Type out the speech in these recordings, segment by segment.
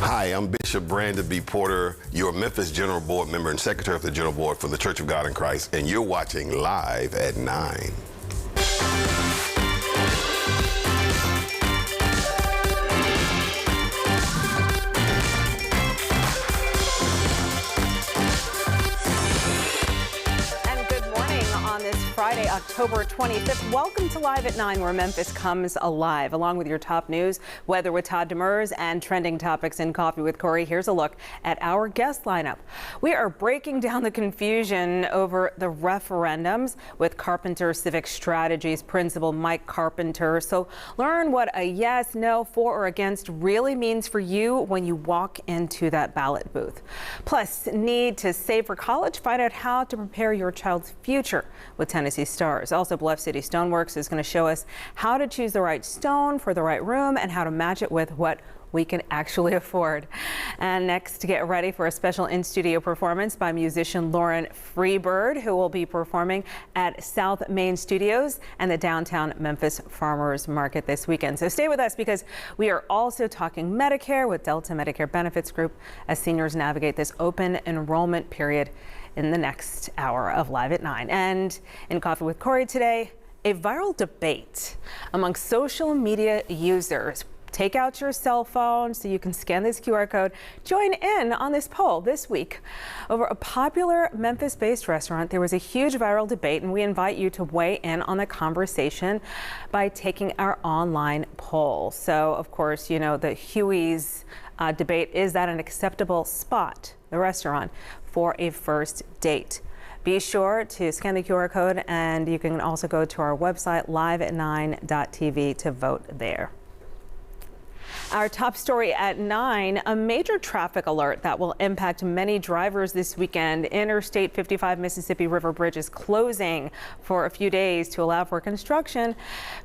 Hi, I'm Bishop Brandon B. Porter, your Memphis General Board member and Secretary of the General Board for the Church of God in Christ, and you're watching Live at 9. Friday, October 25th. Welcome to Live at 9, where Memphis comes alive. Along with your top news, weather with Todd Demers, and trending topics in Coffee with Corey. Here's a look at our guest lineup. We are breaking down the confusion over the referendums with Carpenter Civic Strategies Principal Mike Carpenter. So learn what a yes, no, for, or against really means for you when you walk into that ballot booth. Plus, need to save for college? Find out how to prepare your child's future with Tennessee Stars. Also, Bluff City Stoneworks is going to show us how to choose the right stone for the right room and how to match it with what we can actually afford. And next, to get ready for a special in-studio performance by musician Lauren Freebird, who will be performing at South Main Studios and the downtown Memphis Farmers Market this weekend. So stay with us, because we are also talking Medicare with Delta Medicare Benefits Group as seniors navigate this open enrollment period in the next hour of Live at 9. And in Coffee with Corey today, a viral debate among social media users. Take out your cell phone so you can scan this QR code. Join in on this poll this week. Over a popular Memphis-based restaurant, there was a huge viral debate, and we invite you to weigh in on the conversation by taking our online poll. So, of course, you know, the Huey's debate, is that an acceptable spot, the restaurant, for a first date? Be sure to scan the QR code, and you can also go to our website, liveat9.tv, to vote there. Our top story at 9, a major traffic alert that will impact many drivers this weekend. Interstate 55 Mississippi River Bridge is closing for a few days to allow for construction.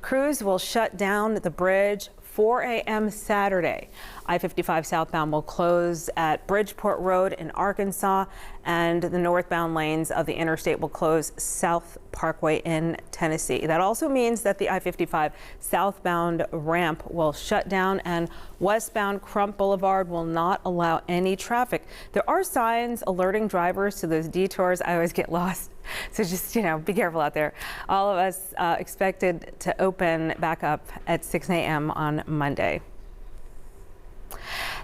Crews will shut down the bridge 4 a.m. Saturday. I-55 southbound will close at Bridgeport Road in Arkansas, and the northbound lanes of the interstate will close South Parkway in Tennessee. That also means that the I-55 southbound ramp will shut down, and westbound Crump Boulevard will not allow any traffic. There are signs alerting drivers to those detours. I always get lost, so just, you know, be careful out there. All of us expected to open back up at 6 a.m. on Monday.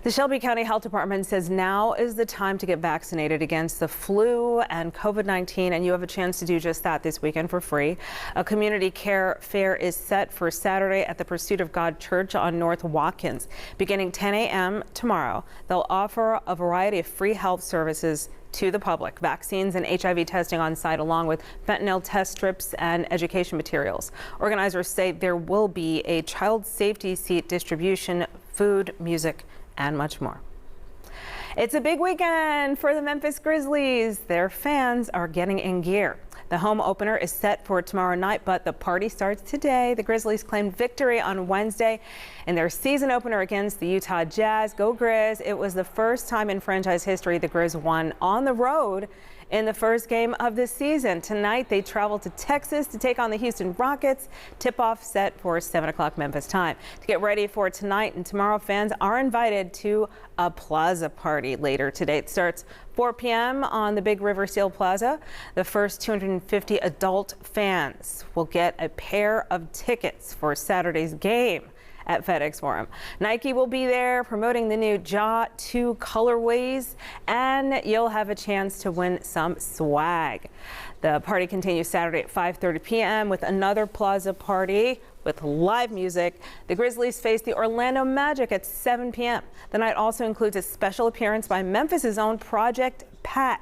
The Shelby County Health Department says now is the time to get vaccinated against the flu and COVID-19, and you have a chance to do just that this weekend for free. A community care fair is set for Saturday at the Pursuit of God Church on North Watkins. Beginning 10 a.m. tomorrow, they'll offer a variety of free health services to the public, vaccines and HIV testing on site, along with fentanyl test strips and education materials. Organizers say there will be a child safety seat distribution, food, music, and much more. It's a big weekend for the Memphis Grizzlies. Their fans are getting in gear. The home opener is set for tomorrow night, but the party starts today. The Grizzlies claimed victory on Wednesday in their season opener against the Utah Jazz. Go Grizz! It was the first time in franchise history the Grizz won on the road in the first game of the season. Tonight, they travel to Texas to take on the Houston Rockets. Tip-off set for 7 o'clock Memphis time. To get ready for tonight and tomorrow, fans are invited to a plaza party later today. It starts 4 p.m. on the Big River Steel Plaza. The first 250 adult fans will get a pair of tickets for Saturday's game at FedEx Forum. Nike will be there promoting the new Ja 2 colorways, and you'll have a chance to win some swag. The party continues Saturday at 5:30 p.m. with another plaza party with live music. The Grizzlies face the Orlando Magic at 7 p.m. The night also includes a special appearance by Memphis's own Project Pat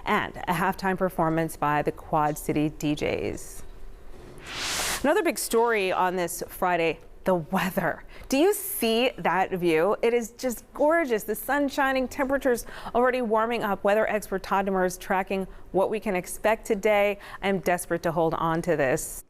and a halftime performance by the Quad City DJs. Another big story on this Friday: the weather. Do you see that view? It is just gorgeous. The sun shining, temperatures already warming up. Weather expert Todd Demers tracking what we can expect today. I'm desperate to hold on to this.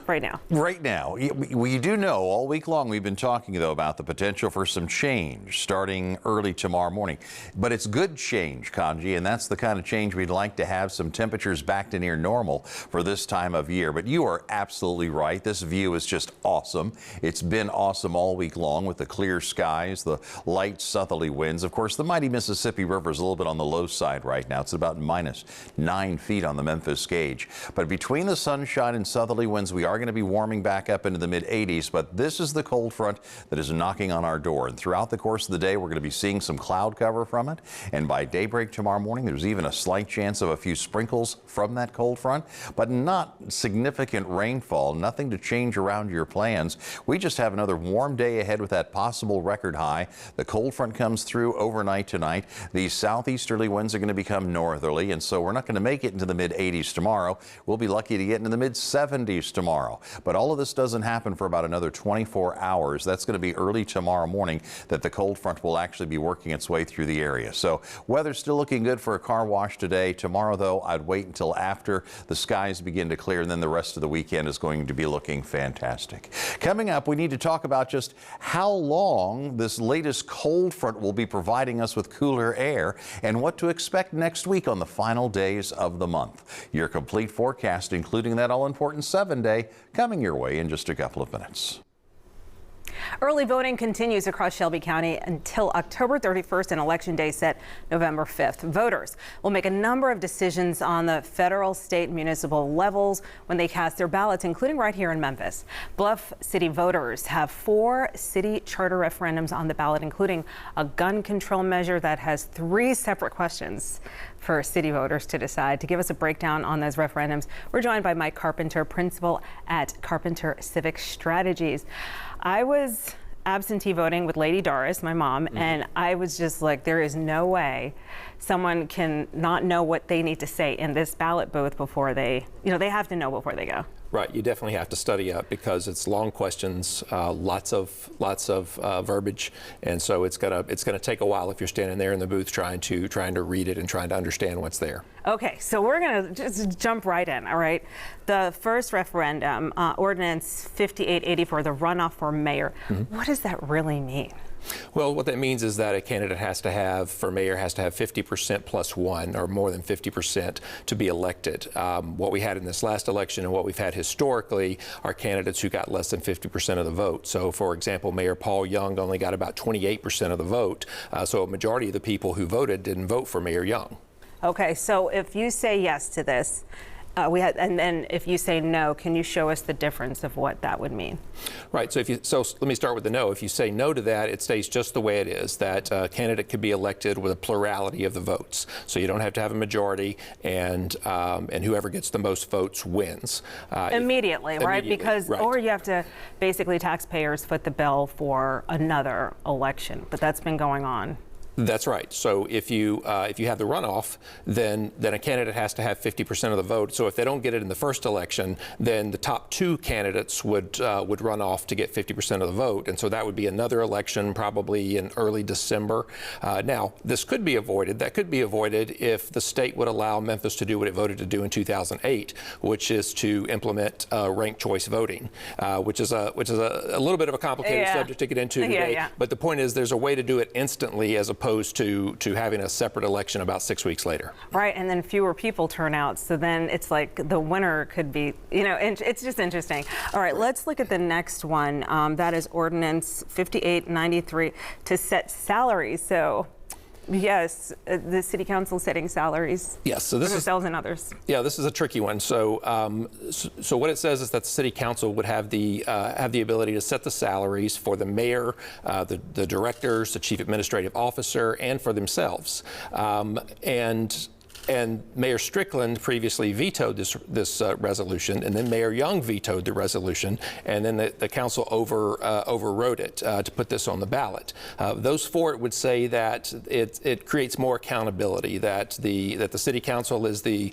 right now. Right now, we do know all week long we've been talking, though, about the potential for some change starting early tomorrow morning. But it's good change, Kanji, and that's the kind of change we'd like to have, some temperatures back to near normal for this time of year. But you are absolutely right. This view is just awesome. It's been awesome all week long with the clear skies, the light southerly winds. Of course, the mighty Mississippi River is a little bit on the low side right now. It's about -9 feet on the Memphis gauge. But between the sunshine and southerly winds, we are going to be warming back up into the mid-80s, but this is the cold front that is knocking on our door. And throughout the course of the day, we're going to be seeing some cloud cover from it. And by daybreak tomorrow morning, there's even a slight chance of a few sprinkles from that cold front, but not significant rainfall, nothing to change around your plans. We just have another warm day ahead with that possible record high. The cold front comes through overnight tonight. These southeasterly winds are going to become northerly, and so we're not going to make it into the mid-80s tomorrow. We'll be lucky to get into the mid-70s tomorrow. But all of this doesn't happen for about another 24 hours. That's going to be early tomorrow morning that the cold front will actually be working its way through the area. So weather's still looking good for a car wash today. Tomorrow, though, I'd wait until after the skies begin to clear, and then the rest of the weekend is going to be looking fantastic. Coming up, we need to talk about just how long this latest cold front will be providing us with cooler air and what to expect next week on the final days of the month. Your complete forecast, including that all-important 7-day, coming your way in just a couple of minutes. Early voting continues across Shelby County until October 31st and Election Day set November 5th. Voters will make a number of decisions on the federal, state, and municipal levels when they cast their ballots, including right here in Memphis. Bluff City voters have 4 city charter referendums on the ballot, including a gun control measure that has 3 separate questions for city voters to decide. To give us a breakdown on those referendums, we're joined by Mike Carpenter, principal at Carpenter Civic Strategies. I was absentee voting with Lady Doris, my mom, and I was just like, there is no way someone can not know what they need to say in this ballot booth before they have to know before they go. Right, you definitely have to study up because it's long questions, lots of verbiage, and so it's gonna take a while if you're standing there in the booth trying to read it and trying to understand what's there. Okay, so we're gonna just jump right in. All right, the first referendum, Ordinance 5884, the runoff for mayor. What does that really mean? Well, what that means is that a candidate for mayor has to have 50% plus 1 or more than 50% to be elected. What we had in this last election and what we've had historically are candidates who got less than 50% of the vote. So, for example, Mayor Paul Young only got about 28% of the vote. So a majority of the people who voted didn't vote for Mayor Young. Okay, so if you say yes to this, and then if you say no, can you show us the difference of what that would mean? Right. So let me start with the no. If you say no to that, it stays just the way it is. That a candidate could be elected with a plurality of the votes. So you don't have to have a majority, and whoever gets the most votes wins. Immediately, right? Because or you have to basically taxpayers foot the bill for another election. But that's been going on. That's right. So if you have the runoff, then a candidate has to have 50% of the vote. So if they don't get it in the first election, then the top 2 candidates would run off to get 50% of the vote, and so that would be another election probably in early December. Now, this could be avoided. That could be avoided if the state would allow Memphis to do what it voted to do in 2008, which is to implement ranked choice voting, which is a little bit of a complicated subject to get into today. But the point is, there's a way to do it instantly as opposed to having a separate election about 6 weeks later. Right, and then fewer people turn out, so then it's like the winner could be, and it's just interesting. All right, let's look at the next one. That is Ordinance 5893 to set salaries. So yes, the city council setting salaries. Yes, so this for themselves and others. Yeah, this is a tricky one. So, so what it says is that the city council would have the ability to set the salaries for the mayor, the directors, the chief administrative officer, and for themselves. And Mayor Strickland previously vetoed this resolution, and then Mayor Young vetoed the resolution, and then the council overrode it to put this on the ballot. Those for it would say that it creates more accountability, that the city council is the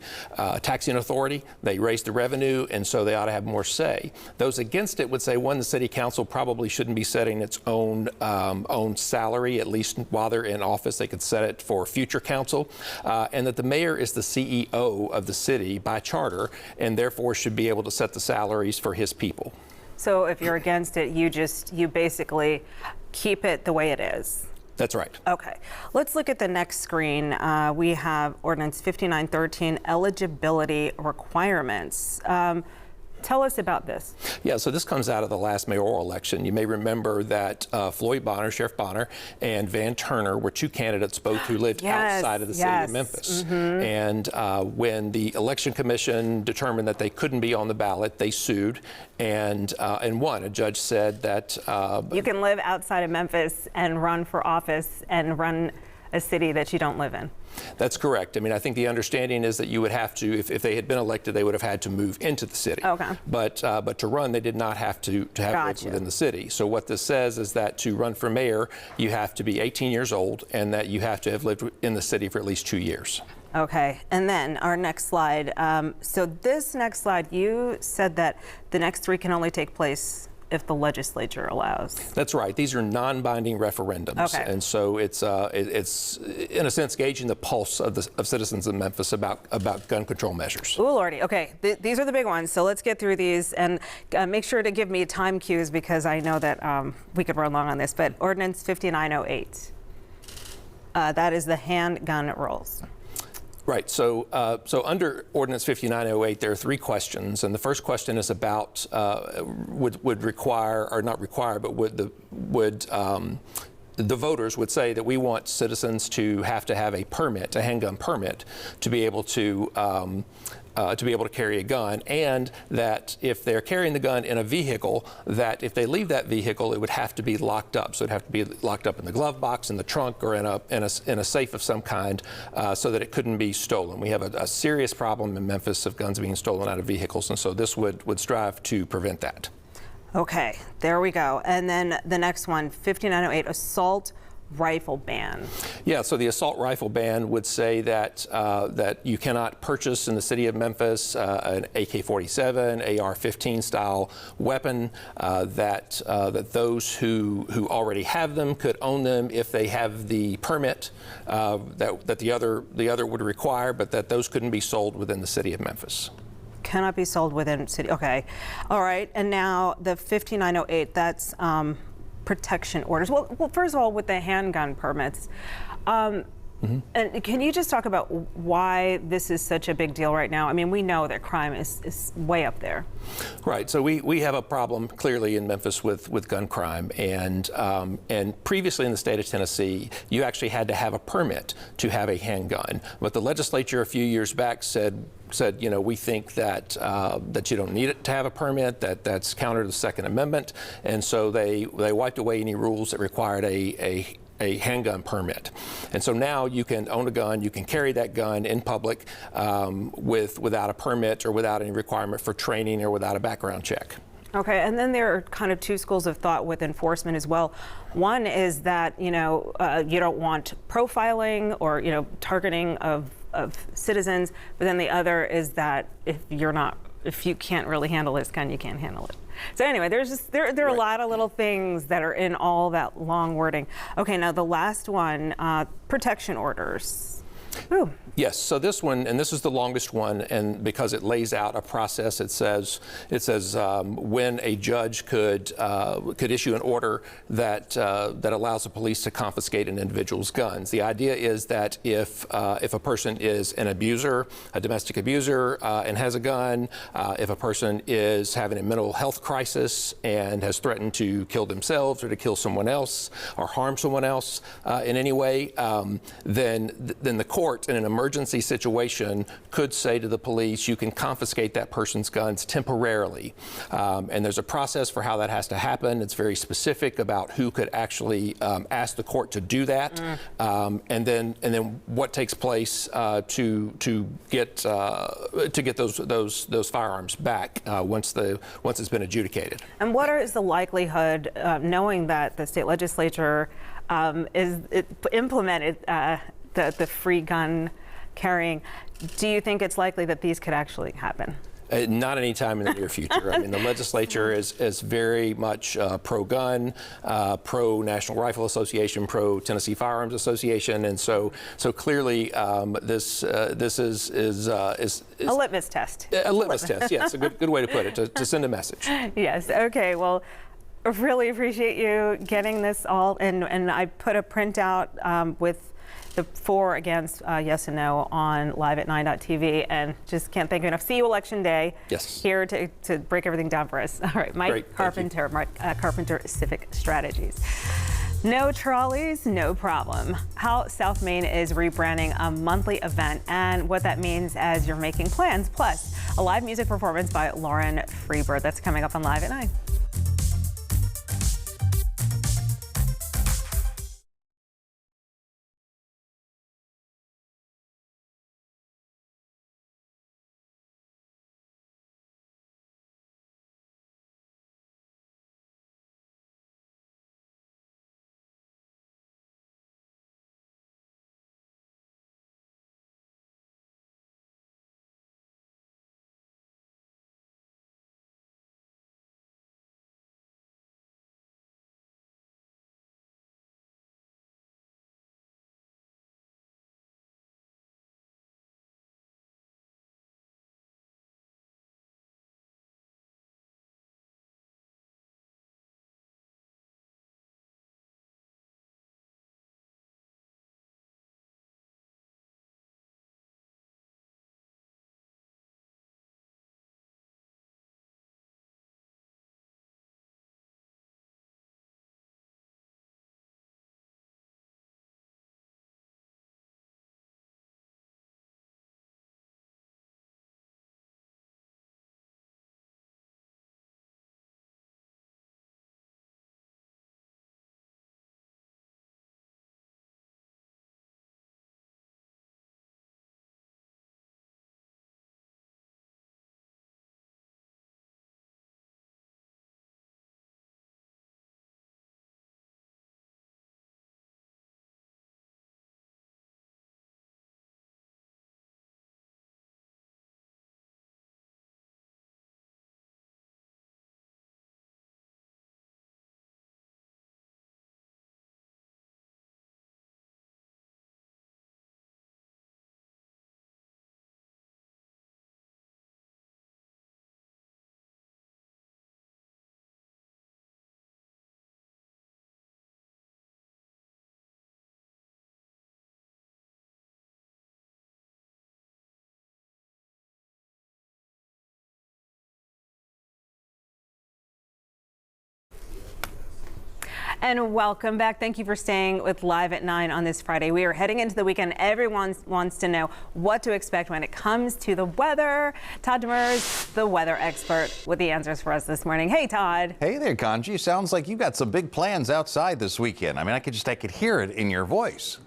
taxing authority, they raise the revenue, and so they ought to have more say. Those against it would say, one, the city council probably shouldn't be setting its own salary, at least while they're in office. They could set it for future council, and that the mayor mayor is the CEO of the city by charter and therefore should be able to set the salaries for his people. So if you're against it, you basically keep it the way it is. That's right. Okay, let's look at the next screen. We have Ordinance 5913, eligibility requirements. Tell us about this. Yeah, so this comes out of the last mayoral election. You may remember that Floyd Bonner, Sheriff Bonner, and Van Turner were two candidates, both who lived outside of the city of Memphis. And when the election commission determined that they couldn't be on the ballot, they sued and won. A judge said that you can live outside of Memphis and run for office and run a city that you don't live in. That's correct. I mean, I think the understanding is that you would have to, if they had been elected, they would have had to move into the city. Okay. But to run, they did not have to have lived within the city. So what this says is that to run for mayor, you have to be 18 years old and that you have to have lived in the city for at least 2 years. Okay, and then our next slide. So this next slide, you said that the next three can only take place if the legislature allows. That's right. These are non-binding referendums, okay. And so it's in a sense gauging the pulse of citizens in Memphis about gun control measures. Ooh, Lordy. Okay, these are the big ones. So let's get through these and make sure to give me time cues because I know that we could run long on this. But Ordinance 5908, that is the handgun rules. Right. So under Ordinance 5908, there are three questions, and the first question is about would require or not require, but would the voters would say that we want citizens to have a permit, a handgun permit, to be able to carry a gun, and that if they're carrying the gun in a vehicle, that if they leave that vehicle, it would have to be locked up. So it'd have to be locked up in the glove box, in the trunk, or in a safe of some kind, so that it couldn't be stolen. We have a serious problem in Memphis of guns being stolen out of vehicles, and so this would strive to prevent that. Okay, there we go. And then the next one, 5908, assault rifle ban. Yeah, so the assault rifle ban would say that that you cannot purchase in the city of Memphis an AK-47, AR-15 style weapon. That those who already have them could own them if they have the permit that the other would require, but that those couldn't be sold within the city of Memphis. Cannot be sold within city. Okay, all right. And now the 5908. That's protection orders. Well, first of all, with the handgun permits, and can you just talk about why this is such a big deal right now? I mean, we know that crime is way up there. Right. So we have a problem clearly in Memphis with gun crime, and previously in the state of Tennessee, you actually had to have a permit to have a handgun. But the legislature a few years back said, you know, we think that that you don't need it to have a permit, that's counter to the Second Amendment, and so they wiped away any rules that required a handgun permit. And so now you can own a gun, you can carry that gun in public without a permit or without any requirement for training or without a background check. Okay, and then there are kind of two schools of thought with enforcement as well. One is that, you know, you don't want profiling or, you know, targeting of citizens, but then the other is that if you can't really handle this gun, you can't handle it. So anyway, there are a lot of little things that are in all that long wording. Okay, now the last one, protection orders. Ooh. Yes, so this one, and this is the longest one, and because it lays out a process, it says when a judge could issue an order that allows the police to confiscate an individual's guns. The idea is that if a person is an abuser, a domestic abuser, and has a gun, if a person is having a mental health crisis and has threatened to kill themselves or to kill someone else or harm someone else in any way, then the court in an emergency situation could say to the police, you can confiscate that person's guns temporarily. And there's a process for how that has to happen. It's very specific about who could actually ask the court to do that, and then what takes place to get those firearms back once it's been adjudicated. And what is the likelihood, knowing that the state legislature implemented the free gun carrying, do you think it's likely that these could actually happen? Not any time in the near future. I mean, the legislature is very much pro-gun, pro-National Rifle Association, pro-Tennessee Firearms Association, and so clearly this is a litmus test. A litmus test, yes, a good way to put it, to send a message. Yes. Okay. Well, really appreciate you getting this all, and I put a printout with the for, against, yes and no on live@9.tv, and just can't thank you enough. See you Election Day. Yes. Here to break everything down for us. All right, Mike Great, Carpenter, Carpenter Civic Strategies. No trolleys, no problem. How South Main is rebranding a monthly event and what that means as you're making plans. Plus, a live music performance by Lauren Freebird. That's coming up on Live at 9. And welcome back. Thank you for staying with Live at 9 on this Friday. We are heading into the weekend. Everyone wants to know what to expect when it comes to the weather. Todd Demers, the weather expert, with the answers for us this morning. Hey, Todd. Hey there, Kanji. Sounds like you've got some big plans outside this weekend. I mean, I could hear it in your voice.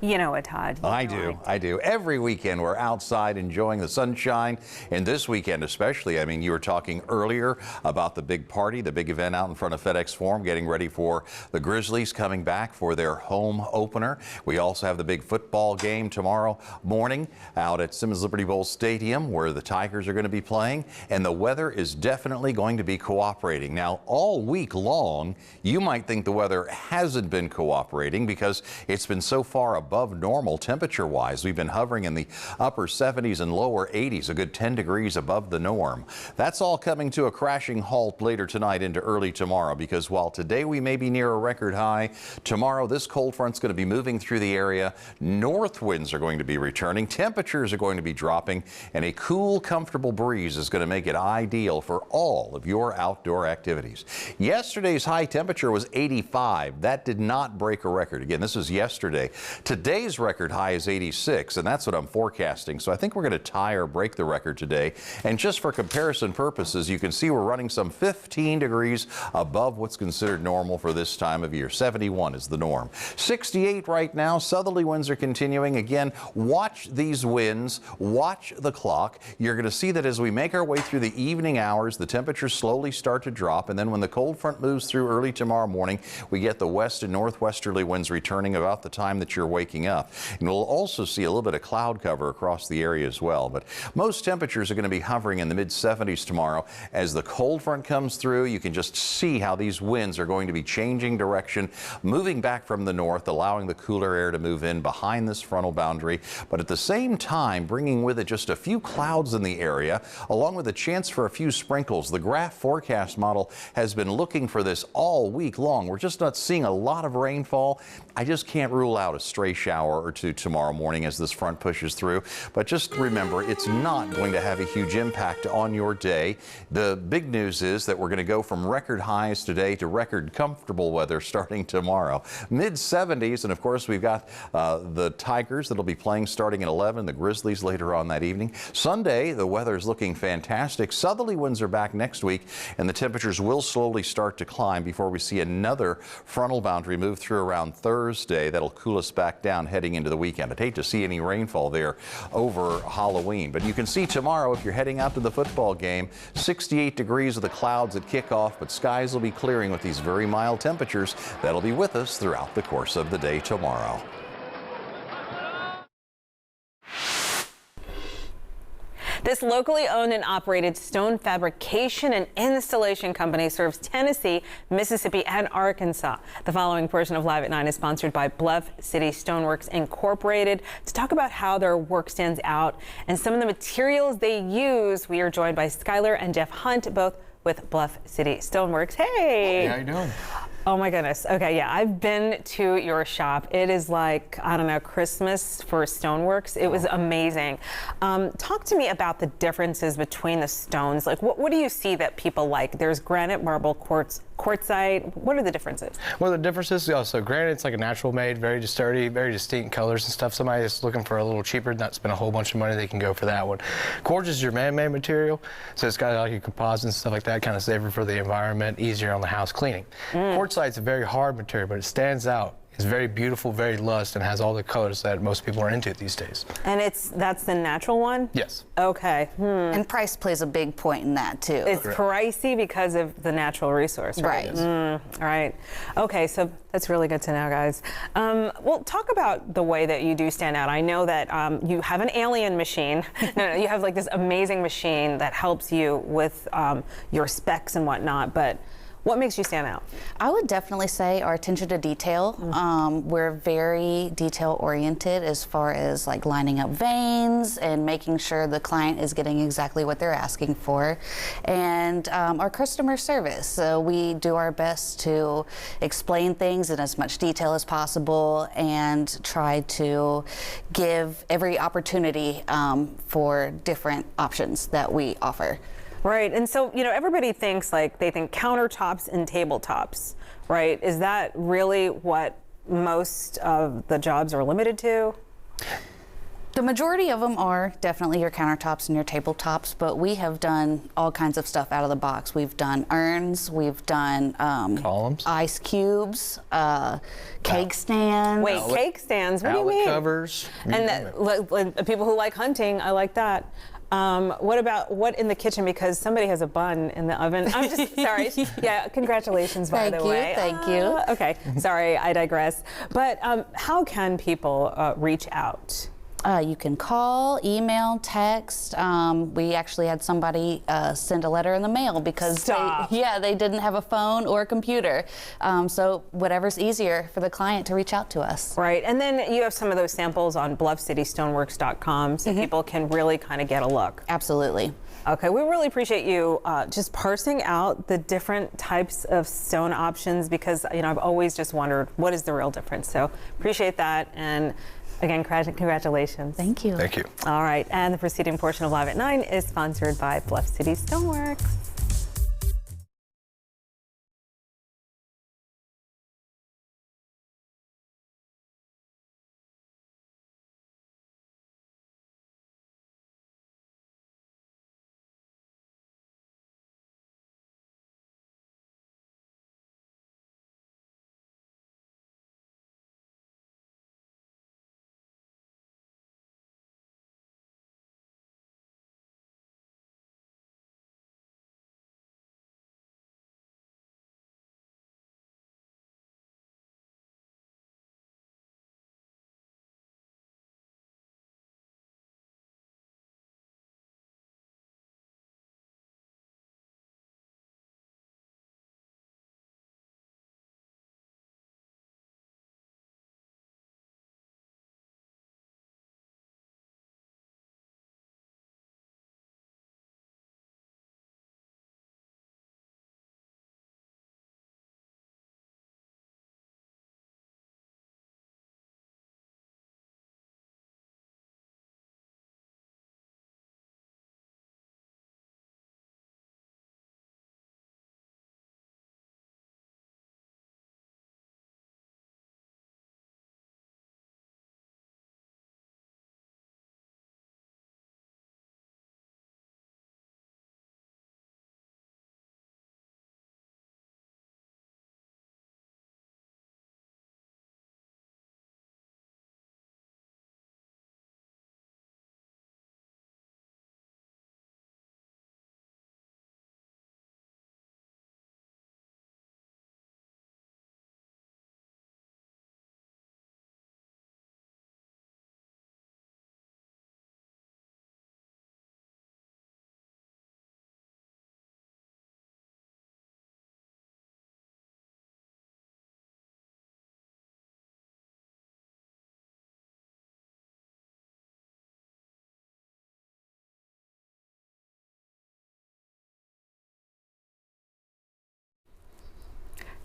You know it, Todd. I do. Every weekend we're outside enjoying the sunshine, and this weekend especially. I mean, you were talking earlier about the big party, the big event out in front of FedEx Forum, getting ready for the Grizzlies coming back for their home opener. We also have the big football game tomorrow morning out at Simmons Liberty Bowl Stadium, where the Tigers are going to be playing, and the weather is definitely going to be cooperating. Now, all week long, you might think the weather hasn't been cooperating because it's been so far above normal temperature-wise. We've been hovering in the upper 70s and lower 80s, a good 10 degrees above the norm. That's all coming to a crashing halt later tonight into early tomorrow, because while today we may be near a record high, tomorrow this cold front's going to be moving through the area. North winds are going to be returning, temperatures are going to be dropping, and a cool, comfortable breeze is going to make it ideal for all of your outdoor activities. Yesterday's high temperature was 85. That did not break a record. Again, this is yesterday. Today's record high is 86, and that's what I'm forecasting. So I think we're going to tie or break the record today. And just for comparison purposes, you can see we're running some 15 degrees above what's considered normal for this time of year. 71 is the norm. 68 right now. Southerly winds are continuing. Again, watch these winds. Watch the clock. You're going to see that as we make our way through the evening hours, the temperatures slowly start to drop. And then when the cold front moves through early tomorrow morning, we get the west and northwesterly winds returning about the time that you're waking waking up. And we'll also see a little bit of cloud cover across the area as well. But most temperatures are going to be hovering in the mid-70s tomorrow. As the cold front comes through, you can just see how these winds are going to be changing direction, moving back from the north, allowing the cooler air to move in behind this frontal boundary, but at the same time bringing with it just a few clouds in the area, along with a chance for a few sprinkles. The graph forecast model has been looking for this all week long. We're just not seeing a lot of rainfall. I just can't rule out a stray shower or two tomorrow morning as this front pushes through, but just remember, it's not going to have a huge impact on your day. The big news is that we're going to go from record highs today to record comfortable weather starting tomorrow. Mid-70s, and of course we've got the Tigers that'll be playing starting at 11, the Grizzlies later on that evening. Sunday, the weather is looking fantastic. Southerly winds are back next week, and the temperatures will slowly start to climb before we see another frontal boundary move through around Thursday. That'll cool us back down heading into the weekend. I'd hate to see any rainfall there over Halloween, but you can see tomorrow if you're heading out to the football game, 68 degrees with the clouds at kickoff, but skies will be clearing with these very mild temperatures. That'll be with us throughout the course of the day tomorrow. This locally owned and operated stone fabrication and installation company serves Tennessee, Mississippi, and Arkansas. The following portion of Live at 9 is sponsored by Bluff City Stoneworks Incorporated. To talk about how their work stands out and some of the materials they use, we are joined by Skylar and Jeff Hunt, both with Bluff City Stoneworks. Hey! How you doing? Oh my goodness. Okay, yeah, I've been to your shop. It is like, I don't know, Christmas for Stoneworks. It was amazing. Talk to me about the differences between the stones. Like, what do you see that people like? There's granite, marble, quartzite. What are the differences? Well, the differences, so granite's like a natural made, very sturdy, very distinct colors and stuff. Somebody that's looking for a little cheaper, not spend a whole bunch of money, they can go for that one. Quartz is your man-made material, so it's got like your composites and stuff like that, kind of safer for the environment, easier on the house cleaning. Quartzite's a very hard material, but it stands out. It's very beautiful, very lush, and has all the colors that most people are into these days. And that's the natural one? Yes. Okay. And price plays a big point in that too. It's pricey because of the natural resource, right? Right. All right. Okay, so that's really good to know, guys. Well, talk about the way that you do stand out. I know that you have an alien machine. No, you have like this amazing machine that helps you with your specs and whatnot, but what makes you stand out? I would definitely say our attention to detail. We're very detail oriented as far as like lining up veins and making sure the client is getting exactly what they're asking for. And our customer service. So we do our best to explain things in as much detail as possible and try to give every opportunity for different options that we offer. Right, and so, everybody thinks they think countertops and tabletops, right? Is that really what most of the jobs are limited to? The majority of them are definitely your countertops and your tabletops, but we have done all kinds of stuff out of the box. We've done urns, we've done columns, ice cubes, cake stands. Wait, cake stands? What do you mean? Covers. And people who like hunting, I like that. What in the kitchen? Because somebody has a bun in the oven. I'm just sorry. Yeah, congratulations, by the way. Thank you. Okay, sorry, I digress. But how can people reach out? You can call, email, text. We actually had somebody send a letter in the mail because they didn't have a phone or a computer. So whatever's easier for the client to reach out to us. Right, and then you have some of those samples on bluffcitystoneworks.com so people can really kind of get a look. Absolutely. Okay, we really appreciate you just parsing out the different types of stone options because I've always just wondered what is the real difference. So appreciate that, and again, congratulations. Thank you. Thank you. All right, and the preceding portion of Live at 9 is sponsored by Bluff City Stoneworks.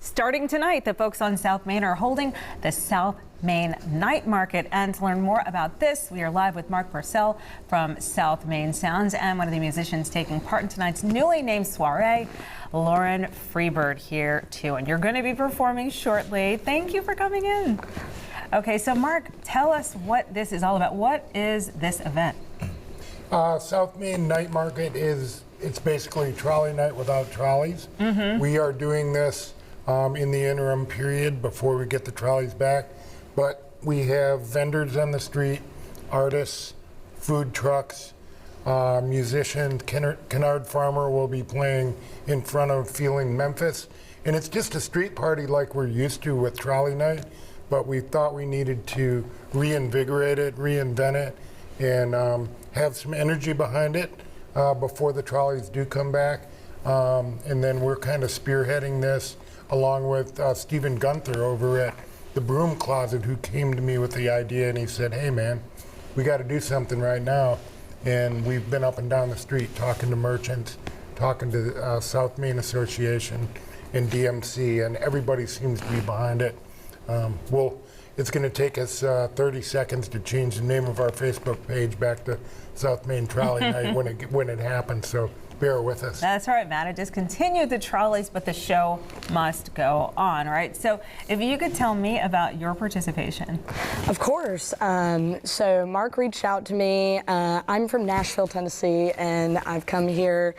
Starting tonight, the folks on South Main are holding the South Main Night Market. And to learn more about this, we are live with Mark Purcell from South Main Sounds and one of the musicians taking part in tonight's newly named soiree, Lauren Freebird, here too. And you're going to be performing shortly. Thank you for coming in. Okay, so Mark, tell us what this is all about. What is this event? South Main Night Market it's basically trolley night without trolleys. We are doing this in the interim period before we get the trolleys back. But we have vendors on the street, artists, food trucks, musicians. Kennard Farmer will be playing in front of Feeling Memphis. And it's just a street party like we're used to with trolley night. But we thought we needed to reinvigorate it, reinvent it, and have some energy behind it before the trolleys do come back. And then we're kind of spearheading this along with Stephen Gunther over at the Broom Closet, who came to me with the idea, and he said, hey man, we got to do something right now. And we've been up and down the street talking to merchants, talking to South Main Association and DMC, and everybody seems to be behind it. It's going to take us 30 seconds to change the name of our Facebook page back to South Main Trolley Night when it happens, so bear with us. That's right, Matt. It discontinued the trolleys, but the show must go on, right? So if you could tell me about your participation. Of course. So Mark reached out to me. I'm from Nashville, Tennessee, and I've come here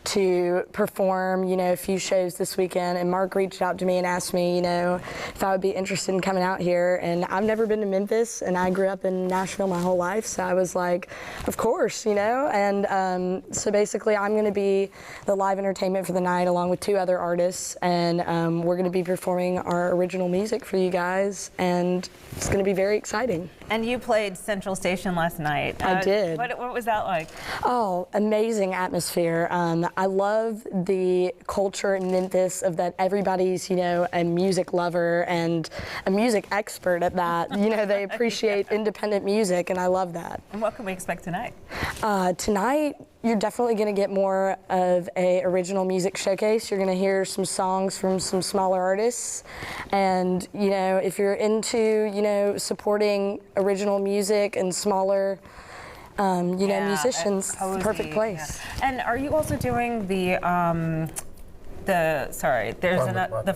to perform, a few shows this weekend. And Mark reached out to me and asked me, if I would be interested in coming out here. And I've never been to Memphis, and I grew up in Nashville my whole life. So I was like, of course, And so basically, I'm going to be the live entertainment for the night along with two other artists. And we're going to be performing our original music for you guys. And it's going to be very exciting. And you played Central Station last night. I did. What was that like? Oh, amazing atmosphere. I love the culture in Memphis of that everybody's, a music lover and a music expert at that. They appreciate independent music, and I love that. And what can we expect tonight? Tonight, you're definitely going to get more of a original music showcase. You're going to hear some songs from some smaller artists. And, if you're into, supporting original music and smaller musicians, cozy, perfect place. Yeah. And are you also doing the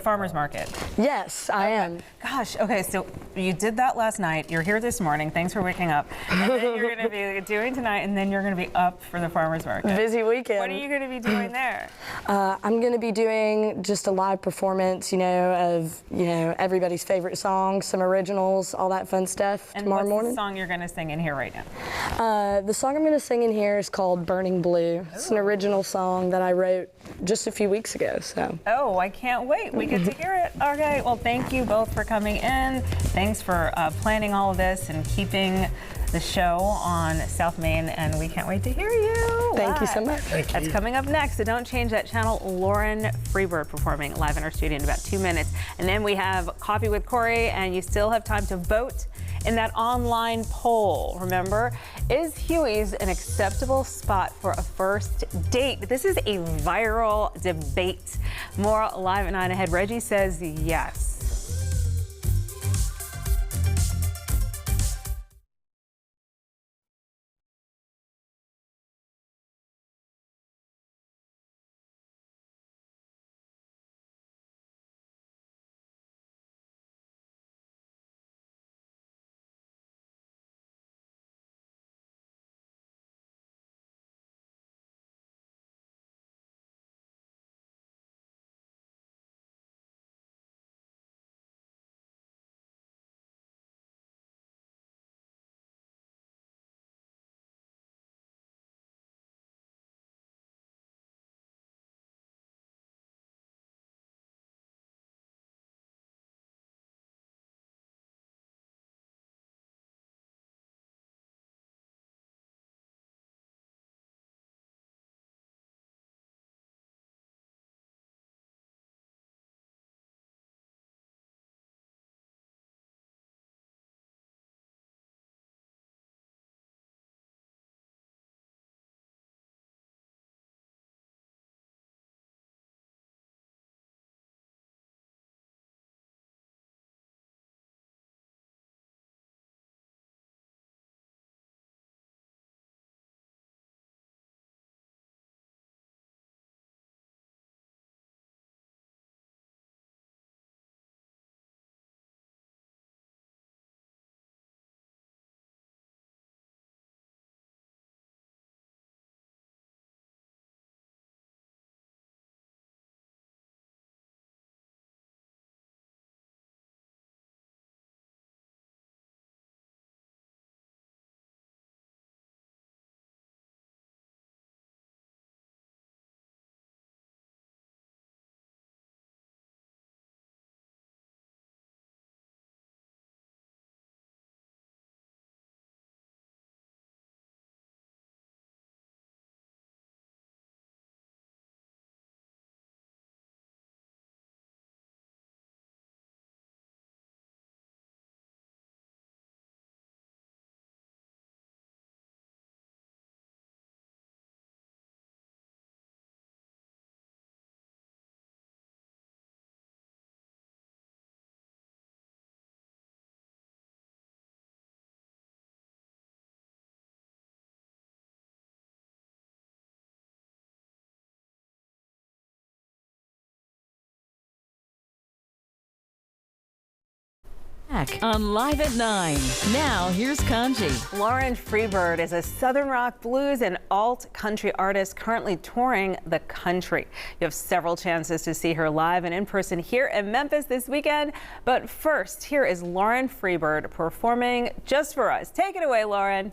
farmer's market? Yes, I am. Gosh, okay, so you did that last night. You're here this morning. Thanks for waking up. And then you're going to be doing tonight, and then you're going to be up for the farmer's market. Busy weekend. What are you going to be doing there? I'm going to be doing just a live performance, of everybody's favorite songs, some originals, all that fun stuff tomorrow morning. And what's the song you're going to sing in here right now? The song I'm going to sing in here is called Burning Blue. It's an original song that I wrote just a few weeks ago. So. Oh, I can't wait. We get to hear it. Okay, well, thank you both for coming in. Thanks for planning all of this and keeping the show on South Main, and we can't wait to hear you. Thank you so much. That's coming up next, so don't change that channel. Lauren Freebird performing live in our studio in about 2 minutes. And then we have Coffee with Corey, and you still have time to vote in that online poll. Remember, is Huey's an acceptable spot for a first date? This is a viral debate. More live at 9 ahead. Reggie says yes. Back on Live at 9. Now, here's Kanji. Lauren Freebird is a Southern rock, blues, and alt country artist currently touring the country. You have several chances to see her live and in person here in Memphis this weekend. But first, here is Lauren Freebird performing just for us. Take it away, Lauren.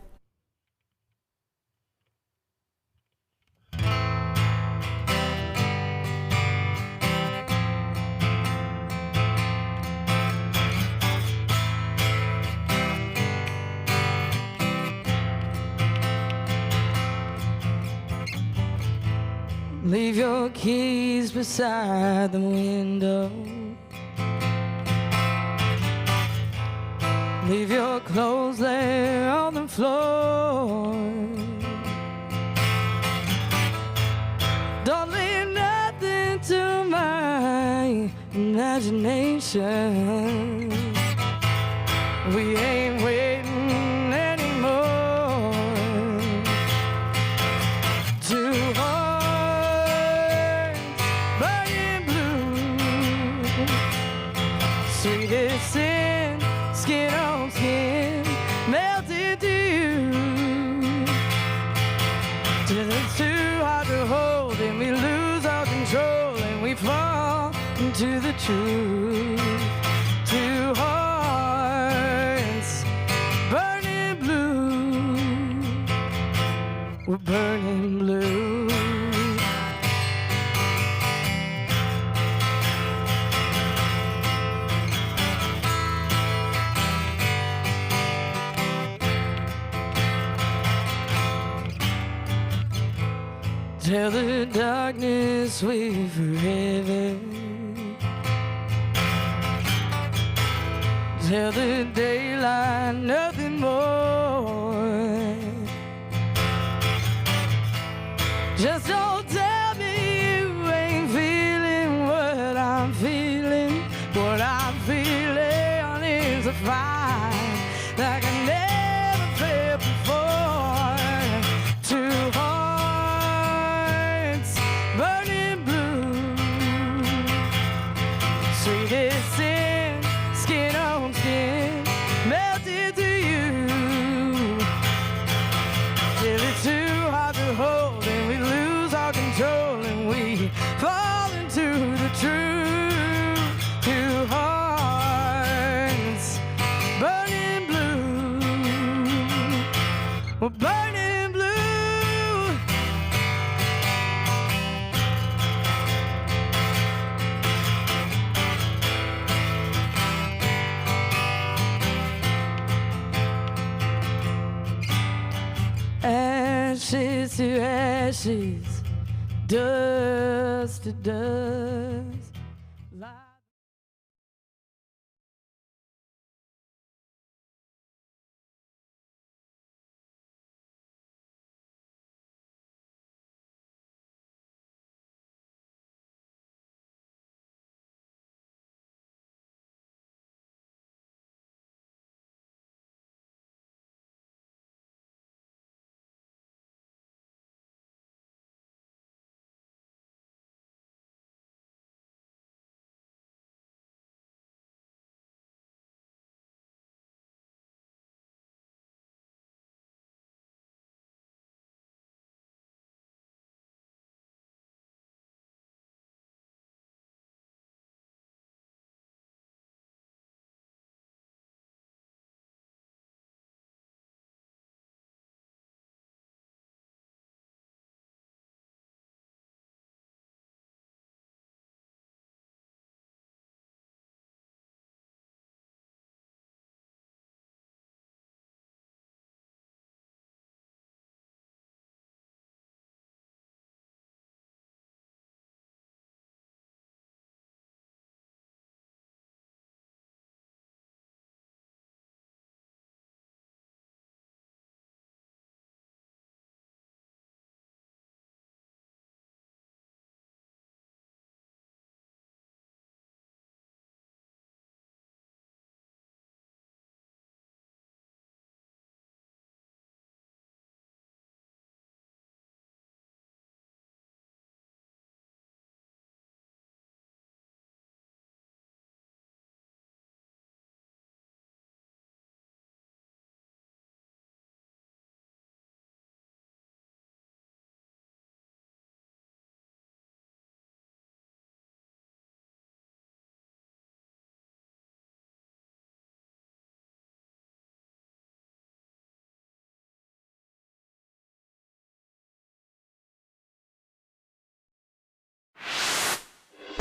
Leave your keys beside the window. Leave your clothes there on the floor. Don't leave nothing to my imagination. We ain't waiting anymore. Too hard. Sweetest sin, skin on skin, melted to you. Till it's too hard to hold and we lose our control and we fall into the truth. Two hearts burning blue. We're burning blue. Tell the darkness we're forever. Tell the daylight nothing more. Just don't tell me you ain't feeling what I'm feeling. What I'm feeling is a fire like I never felt before. Too hard. Burning blue, sweetest sin, skin on skin, melted to you. Till it's too hard to hold and we lose our control and we fall into the truth. Two hearts burning blue. We're burning blue. Ashes to ashes, dust to dust.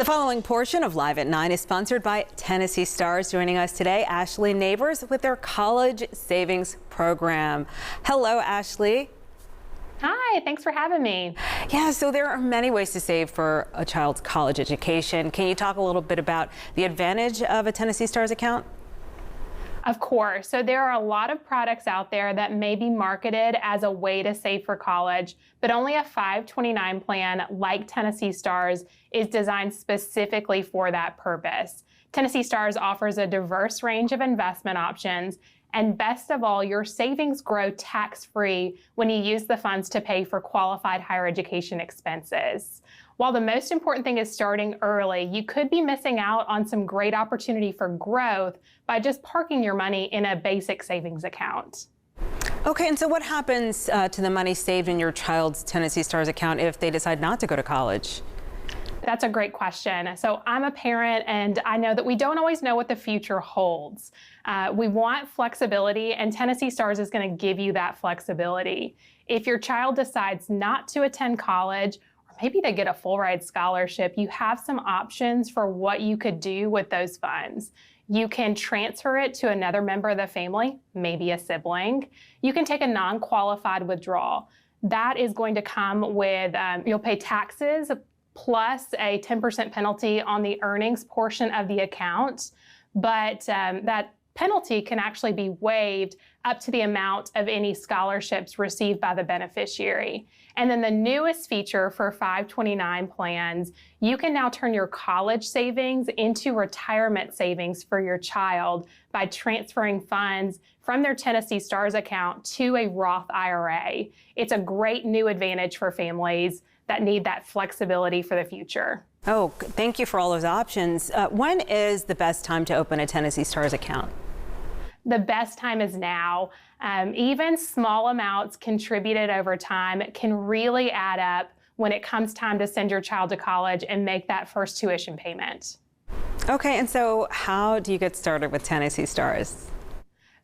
following portion of Live at 9 is sponsored by Tennessee Stars. Joining us today, Ashley Neighbors with their college savings program. Hello, Ashley. Hi, thanks for having me. Yeah, so there are many ways to save for a child's college education. Can you talk a little bit about the advantage of a Tennessee Stars account? Of course. So there are a lot of products out there that may be marketed as a way to save for college, but only a 529 plan like Tennessee Stars is designed specifically for that purpose. Tennessee Stars offers a diverse range of investment options, and best of all, your savings grow tax-free when you use the funds to pay for qualified higher education expenses. While the most important thing is starting early, you could be missing out on some great opportunity for growth by just parking your money in a basic savings account. Okay, and so what happens to the money saved in your child's Tennessee Stars account if they decide not to go to college? That's a great question. So I'm a parent, and I know that we don't always know what the future holds. We want flexibility, and Tennessee Stars is going to give you that flexibility. If your child decides not to attend college, or maybe they get a full ride scholarship, you have some options for what you could do with those funds. You can transfer it to another member of the family, maybe a sibling. You can take a non-qualified withdrawal. That is going to come with, you'll pay taxes plus a 10% penalty on the earnings portion of the account, but that penalty can actually be waived up to the amount of any scholarships received by the beneficiary. And then the newest feature for 529 plans, you can now turn your college savings into retirement savings for your child by transferring funds from their Tennessee Stars account to a Roth IRA. It's a great new advantage for families that need that flexibility for the future. Oh, thank you for all those options. When is the best time to open a Tennessee Stars account? The best time is now. Even small amounts contributed over time can really add up when it comes time to send your child to college and make that first tuition payment. Okay, and so how do you get started with Tennessee Stars?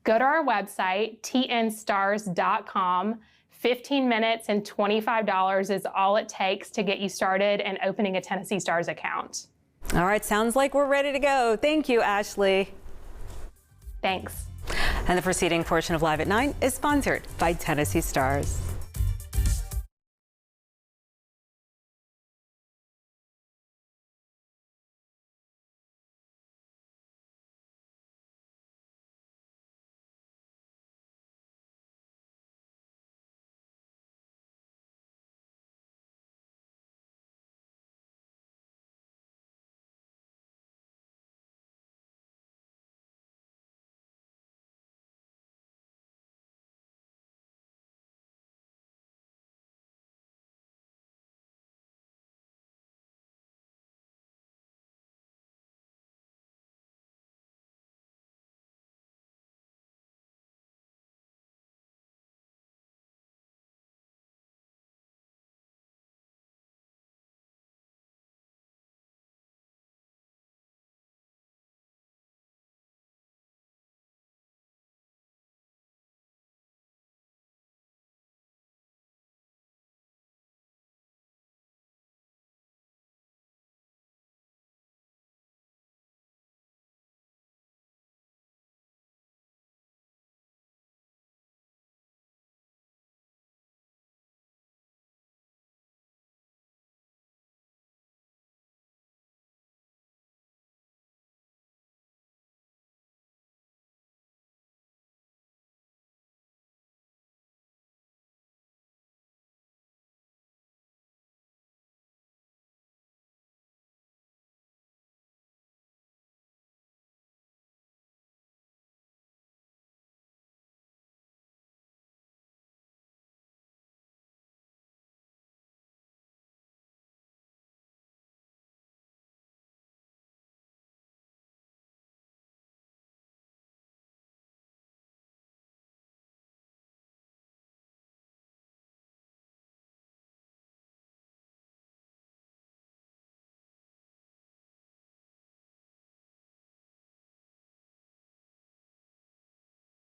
Go to our website, tnstars.com. 15 minutes and $25 is all it takes to get you started and opening a Tennessee Stars account. All right, sounds like we're ready to go. Thank you, Ashley. Thanks. And the preceding portion of Live at 9 is sponsored by Tennessee Stars.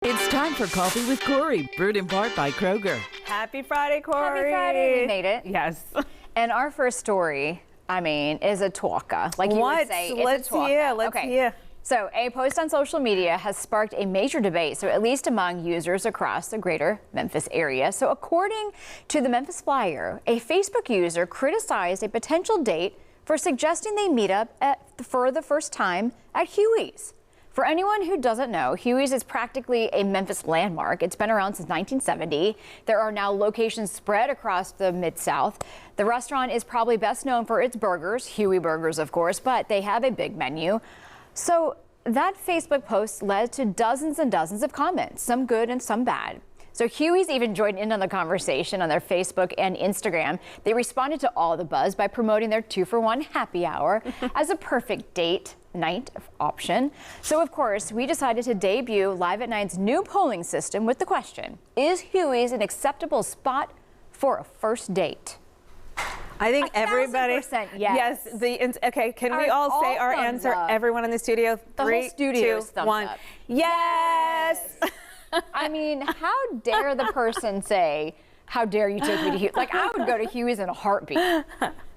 It's time for Coffee with Corey, brewed in part by Kroger. Happy Friday, Corey. Happy Friday. We made it. Yes. And our first story, I mean, is a talker. Like you would say, it's Let's a talker. hear. Let's hear. So a post on social media has sparked a major debate, so at least among users across the greater Memphis area. So according to the Memphis Flyer, a Facebook user criticized a potential date for suggesting they meet up for the first time at Huey's. For anyone who doesn't know, Huey's is practically a Memphis landmark. It's been around since 1970. There are now locations spread across the Mid-South. The restaurant is probably best known for its burgers, Huey Burgers, of course, but they have a big menu. So that Facebook post led to dozens and dozens of comments, some good and some bad. So Huey's even joined in on the conversation on their Facebook and Instagram. They responded to all the buzz by promoting their 2-for-1 happy hour as a perfect date night option. So of course, we decided to debut Live at 9's new polling system with the question, is Huey's an acceptable spot for a first date? I think everybody. 1,000% yes. Okay, can we all say our answer? Up. Everyone in the studio. The 3, whole studio 2, thumbs 1. up. Yes. I mean, how dare the person say, how dare you take me to Huey's? Like, I would go to Huey's in a heartbeat.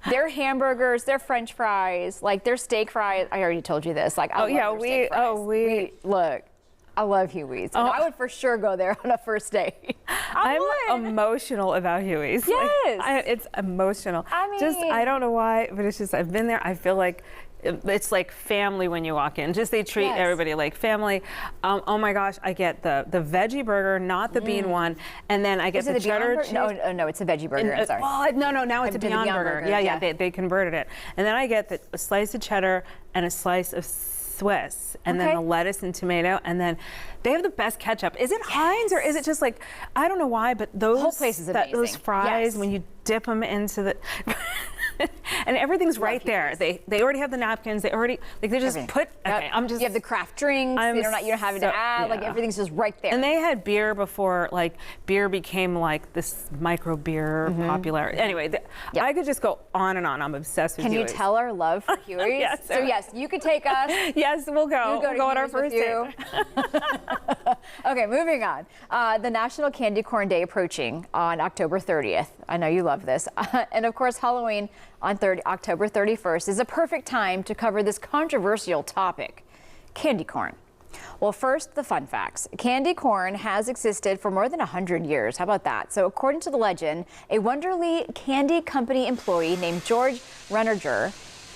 Their hamburgers, their French fries, like their steak fries. I already told you this. Like, I love their steak fries. Look, I love Huey's. And I would for sure go there on a first date. I'm emotional about Huey's. Yes. Like, it's emotional. I mean, I don't know why, but it's just, I've been there. I feel like it's like family when you walk in. Just they treat everybody like family. Oh my gosh, I get the veggie burger, not the bean one, and then I get the cheddar cheese. No, it's a veggie burger. I'm sorry. Oh, no, now it's a Beyond Burger. Yeah, they converted it. And then I get a slice of cheddar and a slice of Swiss, and then the lettuce and tomato, and then they have the best ketchup. Is it Heinz or is it just like, I don't know why, but those whole place is amazing. Those fries when you dip them into the and everything's right there. They already have the napkins. They already they just put. Okay, I'm just. You have the craft drinks. You're not having to add. Like everything's just right there. And they had beer before. Like beer became like this micro beer popular. Anyway, I could just go on and on. I'm obsessed with. Can Huey's. you tell our love for Huey's? Yes. So yes, you could take us. Yes, we'll go. We'll go on our first date. Okay, moving on. The National Candy Corn Day approaching on October 30th. I know you love this. And of course, Halloween on October 31st is a perfect time to cover this controversial topic, candy corn. Well, first, the fun facts. Candy corn has existed for more than 100 years. How about that? So according to the legend, a Wonderly Candy Company employee named George Renninger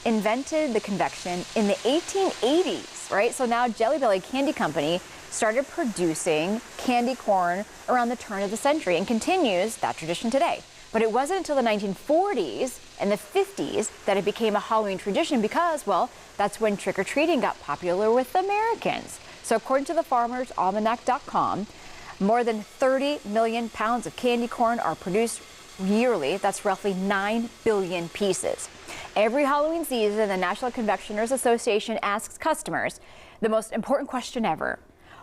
invented the confection in the 1880s, right? So now Jelly Belly Candy Company started producing candy corn around the turn of the century and continues that tradition today. But it wasn't until the 1940s and the 50s that it became a Halloween tradition because, well, that's when trick-or-treating got popular with Americans. So according to the farmersalmanac.com, more than 30 million pounds of candy corn are produced yearly. That's roughly 9 billion pieces. Every Halloween season, the National Confectioners Association asks customers the most important question ever.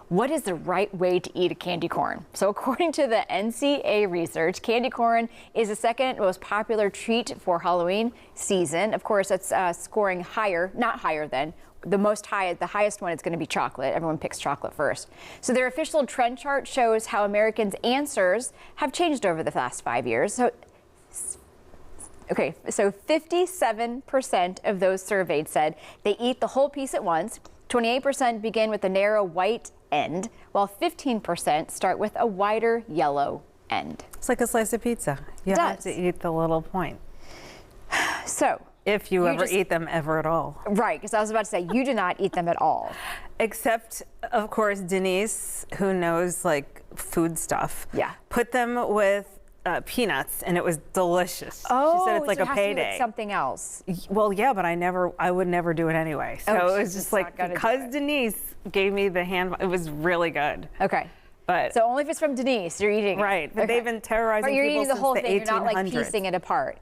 What is the right way to eat a candy corn? So according to the NCA research, candy corn is the second most popular treat for Halloween season. Of course, it's scoring higher, not higher than, the highest one is going to be chocolate. Everyone picks chocolate first. So their official trend chart shows how Americans' answers have changed over the last 5 years. So 57% of those surveyed said they eat the whole piece at once. 28% begin with a narrow white end, while 15% start with a wider yellow end. It's like a slice of pizza. You have to eat the little point. So, if you ever eat them ever at all. Right, because I was about to say, you do not eat them at all. Except, of course, Denise, who knows like food stuff. Yeah. Put them with peanuts, and it was delicious. Oh, she said it's like so a payday. Something else. Well, yeah, but I would never do it anyway. So it was just like because Denise gave me the hand. It was really good. Okay. But so only if it's from Denise, you're eating it. Right. But they've been terrorizing people since the 1800s. But you're eating the whole thing. You're not like piecing it apart.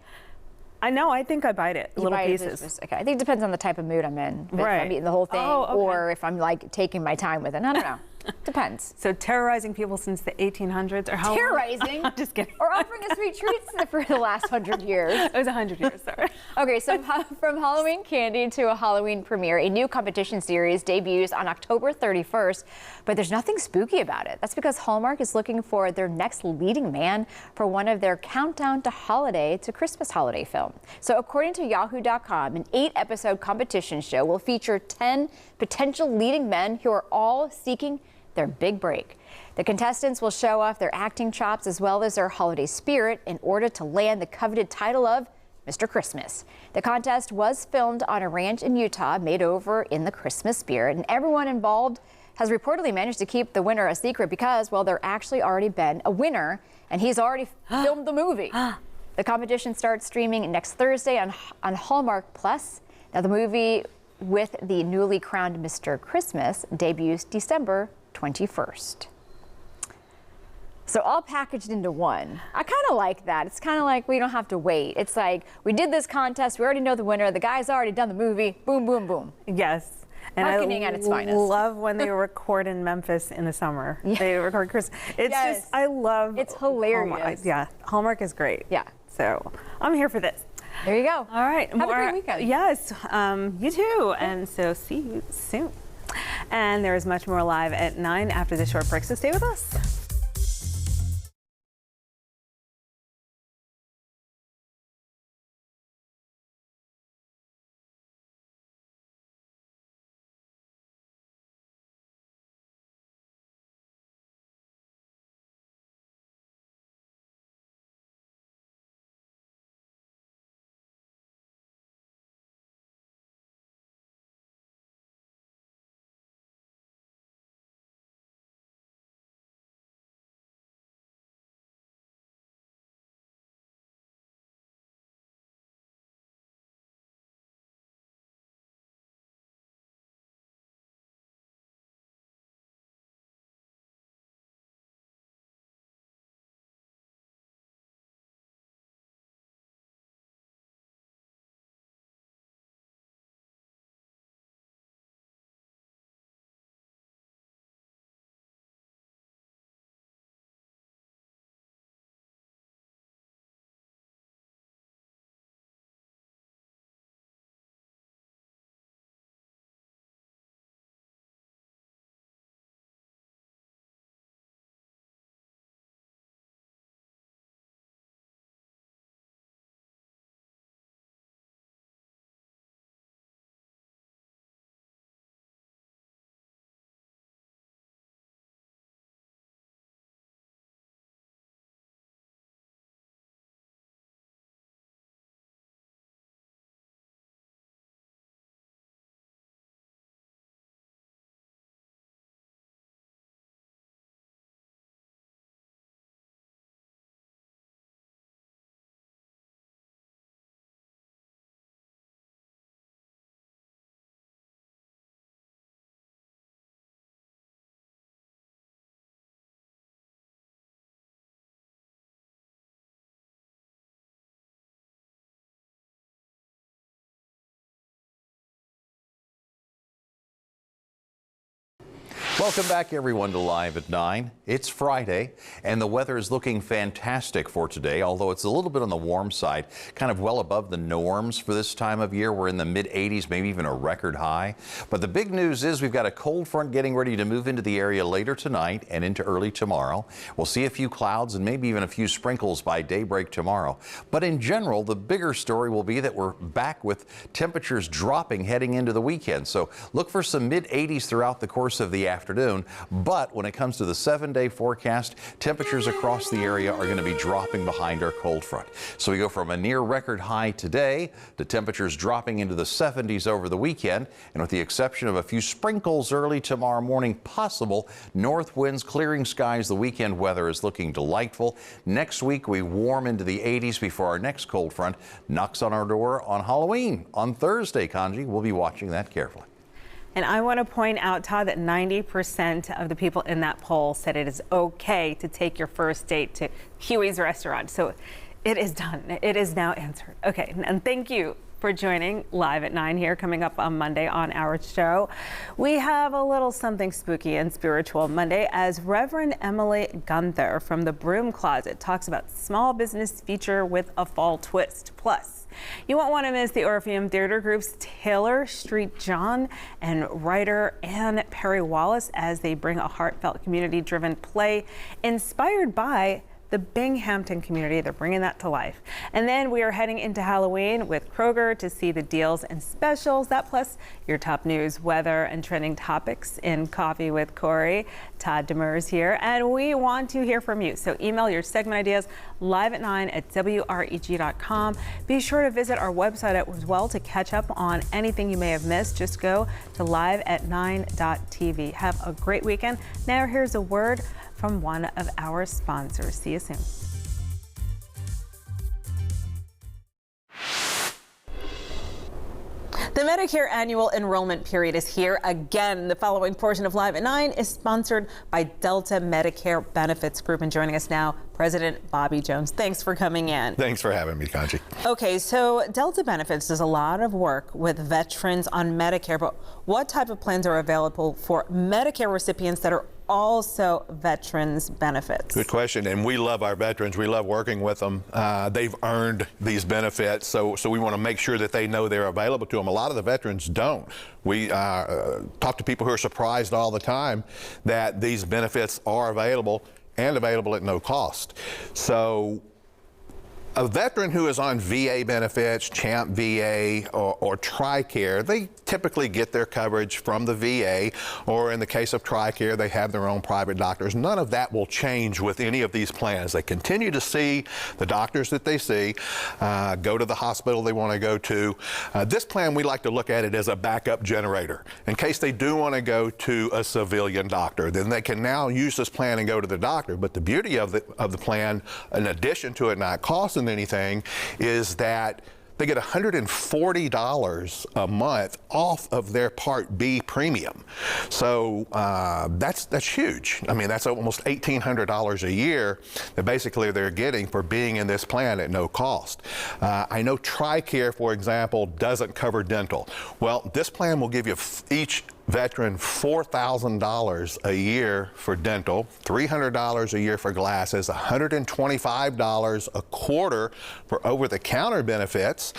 I know. I think I bite it, little pieces. Okay. I think it depends on the type of mood I'm in. If I'm eating the whole thing, or if I'm like taking my time with it. I don't know. Depends. So terrorizing people since the 1800s or how? Terrorizing? Just kidding. Or offering us sweet treats for the last 100 years. It was 100 years, sorry. Okay, so from Halloween candy to a Halloween premiere, a new competition series debuts on October 31st, but there's nothing spooky about it. That's because Hallmark is looking for their next leading man for one of their countdown to holiday to Christmas holiday film. So according to Yahoo.com, an 8-episode competition show will feature 10 potential leading men who are all seeking their big break. The contestants will show off their acting chops as well as their holiday spirit in order to land the coveted title of Mr. Christmas. The contest was filmed on a ranch in Utah, made over in the Christmas spirit, and everyone involved has reportedly managed to keep the winner a secret because, well, there actually already been a winner, and he's already filmed the movie. The competition starts streaming next Thursday on Hallmark Plus. Now, the movie with the newly crowned Mr. Christmas debuts December 21st. So all packaged into one. I kind of like that. It's kind of like we don't have to wait. It's like we did this contest. We already know the winner. The guy's already done the movie. Boom, boom, boom. Yes. And marketing at its finest. I love when they record in Memphis in the summer. Yeah. They record Christmas. It's just, I love It's hilarious. Hallmark. Yeah, Hallmark is great. Yeah. So I'm here for this. There you go. All right. Have a great weekend. Yes, you too. And so see you soon. And there is much more live at 9 after this short break, so stay with us. Welcome back, everyone, to Live at 9. It's Friday, and the weather is looking fantastic for today, although it's a little bit on the warm side, kind of well above the norms for this time of year. We're in the mid-80s, maybe even a record high. But the big news is we've got a cold front getting ready to move into the area later tonight and into early tomorrow. We'll see a few clouds and maybe even a few sprinkles by daybreak tomorrow. But in general, the bigger story will be that we're back with temperatures dropping heading into the weekend. So look for some mid-80s throughout the course of the afternoon. But when it comes to the 7-day forecast, temperatures across the area are going to be dropping behind our cold front. So we go from a near record high today to temperatures dropping into the 70s over the weekend. And with the exception of a few sprinkles early tomorrow morning possible, north winds clearing skies. The weekend weather is looking delightful. Next week we warm into the 80s before our next cold front knocks on our door on Halloween on Thursday. Kanji, we'll be watching that carefully. And I want to point out, Todd, that 90% of the people in that poll said it is okay to take your first date to Huey's restaurant. So it is done. It is now answered. Okay, and thank you for joining Live at 9 here. Coming up on Monday on our show, we have a little something spooky and spiritual Monday as Reverend Emily Gunther from the Broom Closet talks about small business feature with a fall twist. Plus, you won't want to miss the Orpheum Theater Group's Taylor Street John and writer Anne Perry Wallace as they bring a heartfelt community-driven play inspired by the Binghamton community. They're bringing that to life. And then we are heading into Halloween with Kroger to see the deals and specials. That plus your top news, weather, and trending topics in Coffee with Corey. Todd Demers here, and we want to hear from you. So email your segment ideas live@9@WREG.com. Be sure to visit our website as well to catch up on anything you may have missed. Just go to live@9.tv. Have a great weekend. Now here's a word from one of our sponsors. See you soon. The Medicare annual enrollment period is here again. The following portion of Live at 9 is sponsored by Delta Medicare Benefits Group. And joining us now, President Bobby Jones. Thanks for coming in. Thanks for having me, Kanji. Okay, so Delta Benefits does a lot of work with veterans on Medicare, but what type of plans are available for Medicare recipients that are also veterans benefits? Good question, and we love our veterans. We love working with them. They've earned these benefits, so we want to make sure that they know they're available to them. A lot of the veterans don't. We talk to people who are surprised all the time that these benefits are available and available at no cost. So a veteran who is on VA benefits, CHAMP VA, or TRICARE, they typically get their coverage from the VA, or in the case of TRICARE, they have their own private doctors. None of that will change with any of these plans. They continue to see the doctors that they see, go to the hospital they want to go to. This plan, we like to look at it as a backup generator. In case they do want to go to a civilian doctor, then they can now use this plan and go to the doctor. But the beauty of the plan, in addition to it not costing anything, is that they get $140 a month off of their Part B premium. So that's huge. I mean, that's almost $1,800 a year that basically they're getting for being in this plan at no cost. I know TRICARE, for example, doesn't cover dental. Well, this plan will give you each veteran $4,000 a year for dental, $300 a year for glasses, $125 a quarter for over-the-counter benefits,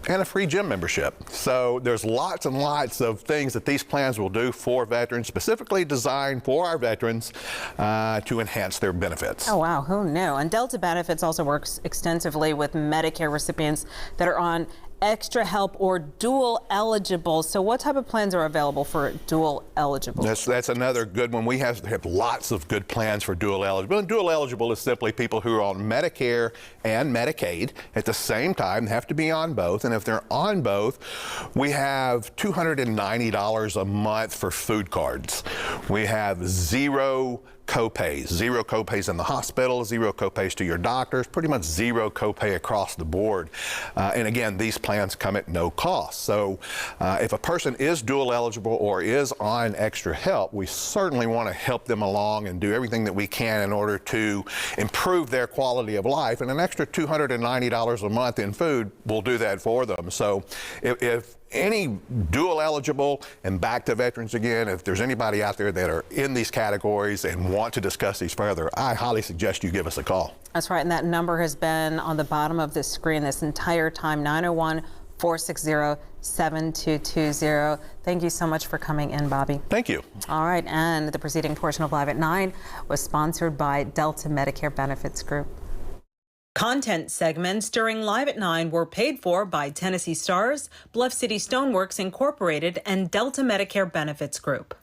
and a free gym membership. So there's lots and lots of things that these plans will do for veterans, specifically designed for our veterans to enhance their benefits. Oh, wow. Who knew? And Delta Benefits also works extensively with Medicare recipients that are on extra help or dual eligible. So what type of plans are available for dual eligible? That's another good one. We have lots of good plans for dual eligible. And dual eligible is simply people who are on Medicare and Medicaid at the same time. They have to be on both. And if they're on both, we have $290 a month for food cards. We have zero copays in the hospital, zero copays to your doctors, pretty much zero copay across the board. And again, these plans come at no cost. So if a person is dual eligible or is on extra help, we certainly want to help them along and do everything that we can in order to improve their quality of life. And an extra $290 a month in food will do that for them. So if any dual eligible, and back to veterans again, if there's anybody out there that are in these categories and want to discuss these further, I highly suggest you give us a call. That's right, and that number has been on the bottom of this screen this entire time, 901-460-7220. Thank you so much for coming in, Bobby. Thank you. All right, and the preceding portion of Live at 9 was sponsored by Delta Medicare Benefits Group. Content segments during Live at 9 were paid for by Tennessee Stars, Bluff City Stoneworks Incorporated, and Delta Medicare Benefits Group.